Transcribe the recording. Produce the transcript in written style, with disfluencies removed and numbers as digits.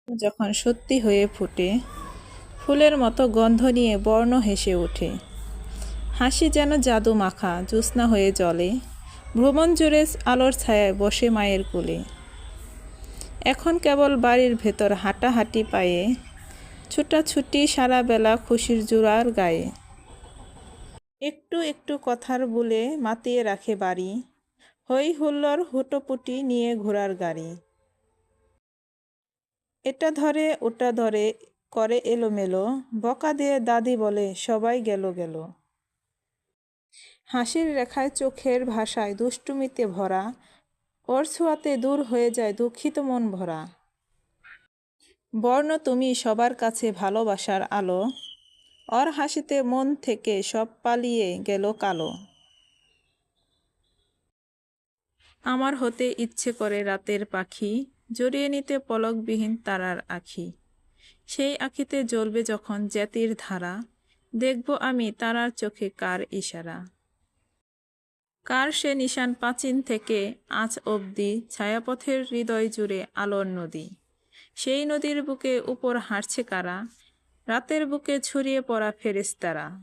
যখন সত্যি হয়ে ফোটে, ফুলের মতো গন্ধ নিয়ে বর্ণ হেসে ওঠে। হাসি যেন জাদু মাখা জ্যোৎস্না হয়ে জ্বলে, ভ্রমণ জুড়ে আলোর ছায়ায় বসে মায়ের কোলে। এখন কেবল বাড়ির ভেতর হাঁটাহাঁটি পায়ে, ছুটাছুটি সারা বেলা খুশির জোয়ার গায়ে। একটু একটু কথার বলে মাতিয়ে রাখে বাড়ি, হই হুল্লোড় হুটোপুটি নিয়ে ঘোড়ার গাড়ি। এটা ধরে ওটা ধরে করে এলোমেলো, বকা দিয়ে দাদি বলে সবাই গেল গেল। হাসির রেখায় চোখের ভাষায় দুষ্টুমিতে ভরা, ওর ছোঁয়াতে দূর হয়ে যায় দুঃখিত মন ভরা। বর্ণ তুমি সবার কাছে ভালোবাসার আলো, ওর হাসিতে মন থেকে সব পালিয়ে গেল কালো। আমার হতে ইচ্ছে করে রাতের পাখি, জড়িয়ে নিতে পলকবিহীন তারার আখি। সেই আখিতে জ্বলবে যখন জ্যোতির ধারা, দেখব আমি তারার চোখে কার ইশারা। কার সে নিশান প্রাচীন থেকে আজ অবধি, ছায়াপথের হৃদয় জুড়ে আলোর নদী। সেই নদীর বুকে উপর হাঁটছে কারা, রাতের বুকে ছড়িয়ে পড়া ফেরেশতারা।